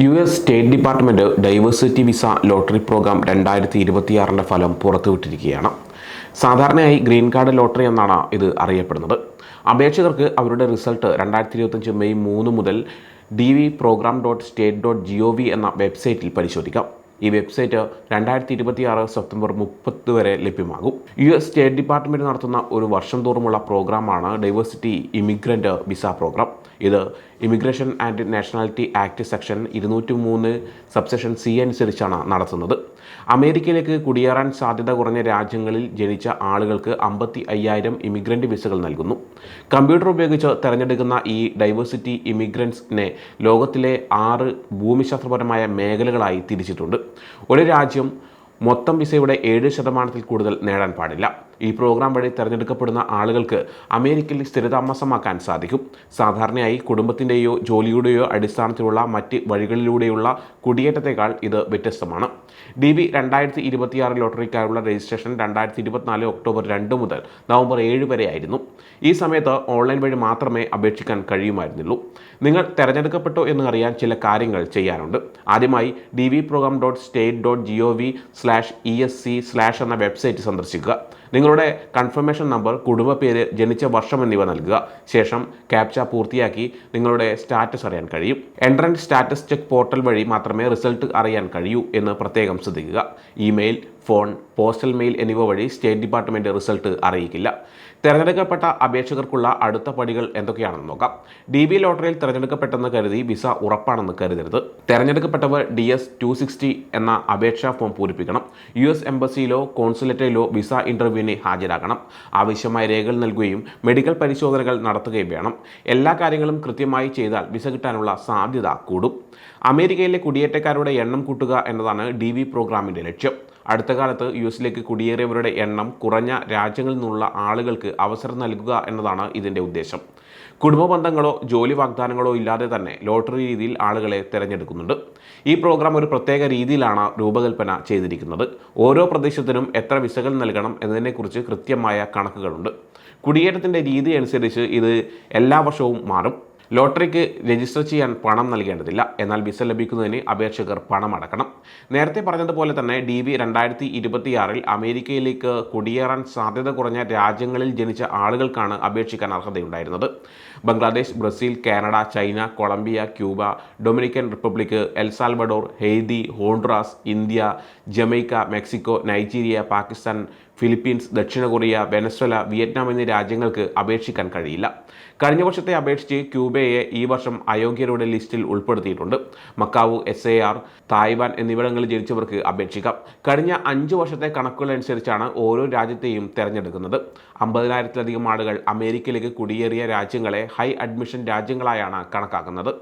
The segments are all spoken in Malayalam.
US state department diversity visa lottery program 2026 ഫലം പുറത്തുവിട്ടിരിക്കുകയാണ്. സാധാരണയായി ഗ്രീൻ കാർഡ് ലോട്ടറി എന്നാണ് ഇത് അറിയപ്പെടുന്നത്. അപേക്ഷകർക്ക് അവരുടെ റിസൾട്ട് 2025 മെയ് 3 മുതൽ dvprogram.state.gov എന്ന വെബ്സൈറ്റിൽ പരിശോധിക്കാം. ഈ വെബ്സൈറ്റ് 2026 സെപ്റ്റംബർ 30 വരെ ലഭ്യമാകും. US സ്റ്റേറ്റ് ഡിപ്പാർട്ട്മെൻറ്റ് നടത്തുന്ന ഒരു വർഷം തോറുമുള്ള പ്രോഗ്രാമാണ് ഡൈവേഴ്സിറ്റി ഇമിഗ്രൻ്റ് വിസ പ്രോഗ്രാം. ഇത് immigration and nationality act section 203 subsection C അനുസരിച്ചാണ് നടത്തുന്നത്. അമേരിക്കയിലേക്ക് കുടിയേറാൻ സാധ്യത കുറഞ്ഞ രാജ്യങ്ങളിൽ ജനിച്ച ആളുകൾക്ക് 55,000 ഇമിഗ്രൻ്റ് വിസകൾ നൽകുന്നു. കമ്പ്യൂട്ടർ ഉപയോഗിച്ച് തിരഞ്ഞെടുക്കുന്ന ഈ ഡൈവേഴ്സിറ്റി ഇമിഗ്രൻസിനെ ലോകത്തിലെ 6 ഭൂമിശാസ്ത്രപരമായ മേഖലകളായി തിരിച്ചിട്ടുണ്ട്. ഒരു രാജ്യം മൊത്തം വിസയുടെ 7% കൂടുതൽ നേടാൻ പാടില്ല. ഈ പ്രോഗ്രാം വഴി തിരഞ്ഞെടുക്കപ്പെടുന്ന ആളുകൾക്ക് അമേരിക്കയിൽ സ്ഥിരതാമസമാക്കാൻ സാധിക്കും. സാധാരണയായി കുടുംബത്തിൻ്റെയോ ജോലിയുടെയോ അടിസ്ഥാനത്തിലുള്ള മറ്റ് വഴികളിലൂടെയുള്ള കുടിയേറ്റത്തേക്കാൾ ഇത് വ്യത്യസ്തമാണ്. DV 2026 ലോട്ടറിക്കായുള്ള രജിസ്ട്രേഷൻ 2024 ഒക്ടോബർ 2 മുതൽ നവംബർ 7 വരെ ആയിരുന്നു. ഈ സമയത്ത് ഓൺലൈൻ വഴി മാത്രമേ അപേക്ഷിക്കാൻ കഴിയുമായിരുന്നുള്ളൂ. നിങ്ങൾ തിരഞ്ഞെടുക്കപ്പെട്ടോ എന്ന് അറിയാൻ ചില കാര്യങ്ങൾ ചെയ്യാനുണ്ട്. ആദ്യമായി dvprogram.state.gov/esc/ എന്ന വെബ്സൈറ്റ് സന്ദർശിക്കുക. നിങ്ങളുടെ കൺഫർമേഷൻ നമ്പർ, കുടുംബ പേര്, ജനിച്ച വർഷം എന്നിവ നൽകുക. ശേഷം ക്യാപ്ച പൂർത്തിയാക്കി നിങ്ങളുടെ സ്റ്റാറ്റസ് അറിയാൻ കഴിയും. എൻട്രൻസ് സ്റ്റാറ്റസ് ചെക്ക് പോർട്ടൽ വഴി മാത്രമേ റിസൾട്ട് അറിയാൻ കഴിയൂ എന്ന് പ്രത്യേകം ശ്രദ്ധിക്കുക. ഇമെയിൽ, ഫോൺ, പോസ്റ്റൽ മെയിൽ എന്നിവ വഴി സ്റ്റേറ്റ് ഡിപ്പാർട്ട്മെൻറ്റ് റിസൾട്ട് അറിയിക്കില്ല. തിരഞ്ഞെടുക്കപ്പെട്ട അപേക്ഷകർക്കുള്ള അടുത്ത പടികൾ എന്തൊക്കെയാണെന്ന് നോക്കാം. DV ലോട്ടറിയിൽ തിരഞ്ഞെടുക്കപ്പെട്ടെന്ന് കരുതി വിസ ഉറപ്പാണെന്ന് കരുതരുത്. തിരഞ്ഞെടുക്കപ്പെട്ടവർ DS-260 എന്ന അപേക്ഷാ ഫോം പൂരിപ്പിക്കണം. US എംബസിയിലോ കോൺസുലേറ്റിലോ വിസ ഇൻ്റർവ്യൂവിന് ഹാജരാകണം. ആവശ്യമായ രേഖകൾ നൽകുകയും മെഡിക്കൽ പരിശോധനകൾ നടത്തുകയും വേണം. എല്ലാ കാര്യങ്ങളും കൃത്യമായി ചെയ്താൽ വിസ കിട്ടാനുള്ള സാധ്യത കൂടും. അമേരിക്കയിലെ കുടിയേറ്റക്കാരുടെ എണ്ണം കൂട്ടുക എന്നതാണ് DV പ്രോഗ്രാമിൻ്റെ ലക്ഷ്യം. അടുത്ത കാലത്ത് US-ലേക്ക് കുടിയേറിയവരുടെ എണ്ണം കുറഞ്ഞ രാജ്യങ്ങളിൽ നിന്നുള്ള ആളുകൾക്ക് അവസരം നൽകുക എന്നതാണ് ഇതിൻ്റെ ഉദ്ദേശം. കുടുംബ ബന്ധങ്ങളോ ജോലി വാഗ്ദാനങ്ങളോ ഇല്ലാതെ തന്നെ ലോട്ടറി രീതിയിൽ ആളുകളെ തിരഞ്ഞെടുക്കുന്നുണ്ട്. ഈ പ്രോഗ്രാം ഒരു പ്രത്യേക രീതിയിലാണ് രൂപകൽപ്പന ചെയ്തിരിക്കുന്നത്. ഓരോ പ്രദേശത്തിനും എത്ര വിസകൾ നൽകണം എന്നതിനെക്കുറിച്ച് കൃത്യമായ കണക്കുകളുണ്ട്. കുടിയേറ്റത്തിൻ്റെ രീതി അനുസരിച്ച് ഇത് എല്ലാ വർഷവും മാറും. ലോട്ടറിക്ക് രജിസ്റ്റർ ചെയ്യാൻ പണം നൽകേണ്ടതില്ല. എന്നാൽ വിസ ലഭിക്കുന്നതിന് അപേക്ഷകർ പണം അടക്കണം. നേരത്തെ പറഞ്ഞതുപോലെ തന്നെ DV 2026 അമേരിക്കയിലേക്ക് കുടിയേറാൻ സാധ്യത കുറഞ്ഞ രാജ്യങ്ങളിൽ ജനിച്ച ആളുകൾക്കാണ് അപേക്ഷിക്കാൻ അർഹതയുണ്ടായിരുന്നത്. Bangladesh, Brazil, Canada, China, Colombia, Cuba, Dominican Republic, El Salvador, Haiti, Honduras, India, Jamaica, Mexico, Nigeria, Pakistan, Philippines, ദക്ഷിണ കൊറിയ, വെനസ്വല, വിയറ്റ്നാം എന്നീ രാജ്യങ്ങൾക്ക് അപേക്ഷിക്കാൻ കഴിയില്ല. കഴിഞ്ഞ വർഷത്തെ അപേക്ഷിച്ച് ക്യൂബയെ ഈ വർഷം അയോഗ്യരുടെ ലിസ്റ്റിൽ ഉൾപ്പെടുത്തിയിട്ടുണ്ട്. മക്കാവു, SAR, തായ്വാൻ എന്നിവിടങ്ങളിൽ ജനിച്ചവർക്ക് അപേക്ഷിക്കാം. കഴിഞ്ഞ 5 വർഷത്തെ കണക്കുകൾ അനുസരിച്ചാണ് ഓരോ രാജ്യത്തെയും തിരഞ്ഞെടുക്കുന്നത്. 50,000-ലധികം ആളുകൾ അമേരിക്കയിലേക്ക് കുടിയേറിയ രാജ്യങ്ങളെ ഹൈ അഡ്മിഷൻ രാജ്യങ്ങളായാണ് കണക്കാക്കുന്നത്.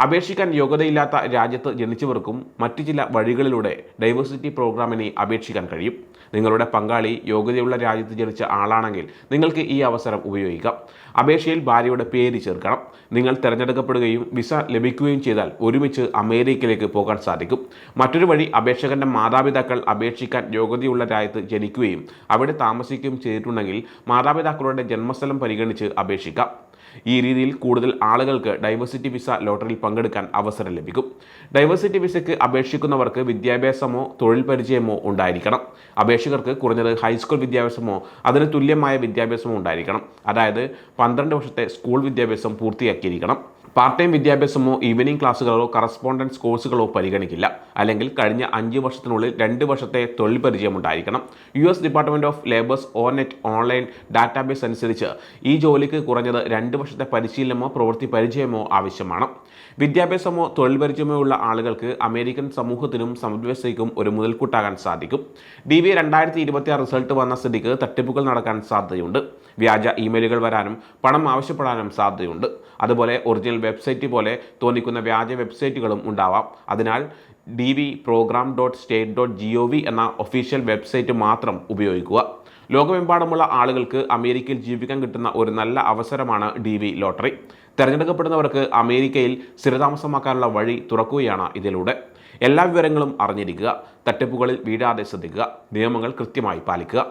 അപേക്ഷിക്കാൻ യോഗ്യതയില്ലാത്ത രാജ്യത്ത് ജനിച്ചവർക്കും മറ്റു ചില വഴികളിലൂടെ ഡൈവേഴ്സിറ്റി പ്രോഗ്രാമിന് അപേക്ഷിക്കാൻ കഴിയും. നിങ്ങളുടെ പങ്കാളി യോഗ്യതയുള്ള രാജ്യത്ത് ജനിച്ച ആളാണെങ്കിൽ നിങ്ങൾക്ക് ഈ അവസരം ഉപയോഗിക്കാം. അപേക്ഷയിൽ ഭാര്യയുടെ പേര് ചേർക്കണം. നിങ്ങൾ തിരഞ്ഞെടുക്കപ്പെടുകയും വിസ ലഭിക്കുകയും ചെയ്താൽ ഒരുമിച്ച് അമേരിക്കയിലേക്ക് പോകാൻ സാധിക്കും. മറ്റൊരു വഴി, അപേക്ഷകന്റെ മാതാപിതാക്കൾ അപേക്ഷിക്കാൻ യോഗ്യതയുള്ള രാജ്യത്ത് ജനിക്കുകയും അവിടെ താമസിക്കുകയും ചെയ്തിട്ടുണ്ടെങ്കിൽ മാതാപിതാക്കളുടെ ജന്മസ്ഥലം പരിഗണിച്ച് അപേക്ഷിക്കാം. ഈ രീതിയിൽ കൂടുതൽ ആളുകൾക്ക് ഡൈവേഴ്സിറ്റി വിസ ലോട്ടറിയിൽ പങ്കെടുക്കാൻ അവസരം ലഭിക്കും. ഡൈവേഴ്സിറ്റി വിസയ്ക്ക് അപേക്ഷിക്കുന്നവർക്ക് വിദ്യാഭ്യാസമോ തൊഴിൽ പരിചയമോ ഉണ്ടായിരിക്കണം. അപേക്ഷകർക്ക് കുറഞ്ഞത് ഹൈസ്കൂൾ വിദ്യാഭ്യാസമോ അതിന് തുല്യമായ വിദ്യാഭ്യാസമോ ഉണ്ടായിരിക്കണം. അതായത് 12 വർഷത്തെ സ്കൂൾ വിദ്യാഭ്യാസം പൂർത്തിയാക്കിയിരിക്കണം. പാർട്ട് ടൈം വിദ്യാഭ്യാസമോ ഈവനിംഗ് ക്ലാസ്സുകളോ കറസ്പോണ്ടൻസ് കോഴ്സുകളോ പരിഗണിക്കില്ല. അല്ലെങ്കിൽ കഴിഞ്ഞ 5 വർഷത്തിനുള്ളിൽ 2 വർഷത്തെ തൊഴിൽ പരിചയം ഉണ്ടായിരിക്കണം. US department of labours ONET online database അനുസരിച്ച് ഈ ജോലിക്ക് കുറഞ്ഞത് 2 വർഷത്തെ പരിശീലനമോ പ്രവൃത്തി പരിചയമോ ആവശ്യമാണ്. വിദ്യാഭ്യാസമോ തൊഴിൽ പരിചയമോ ഉള്ള ആളുകൾക്ക് അമേരിക്കൻ സമൂഹത്തിനും സമ്പദ്വ്യവസ്ഥയ്ക്കും ഒരു മുതൽക്കൂട്ടാകാൻ സാധിക്കും. DV 2026 റിസൾട്ട് വന്ന സ്ഥിതിക്ക് തട്ടിപ്പുകൾ നടക്കാൻ സാധ്യതയുണ്ട്. വ്യാജ ഇമെയിലുകൾ വരാനും പണം ആവശ്യപ്പെടാനും സാധ്യതയുണ്ട്. അതുപോലെ ഒറിജിനൽ വെബ്സൈറ്റ് പോലെ തോന്നിക്കുന്ന വ്യാജ വെബ്സൈറ്റുകളും ഉണ്ടാവാം. അതിനാൽ dvprogram.state.gov എന്ന ഒഫീഷ്യൽ വെബ്സൈറ്റ് മാത്രം ഉപയോഗിക്കുക. ലോകമെമ്പാടുമുള്ള ആളുകൾക്ക് അമേരിക്കയിൽ ജീവിക്കാൻ കിട്ടുന്ന ഒരു നല്ല അവസരമാണ് DV ലോട്ടറി. തിരഞ്ഞെടുക്കപ്പെടുന്നവർക്ക് അമേരിക്കയിൽ സ്ഥിരതാമസമാക്കാനുള്ള വഴി തുറക്കുകയാണ് ഇതിലൂടെ. എല്ലാ വിവരങ്ങളും അറിഞ്ഞിരിക്കുക. തട്ടിപ്പുകളിൽ വീഴാതെ ശ്രദ്ധിക്കുക. നിയമങ്ങൾ കൃത്യമായി പാലിക്കുക.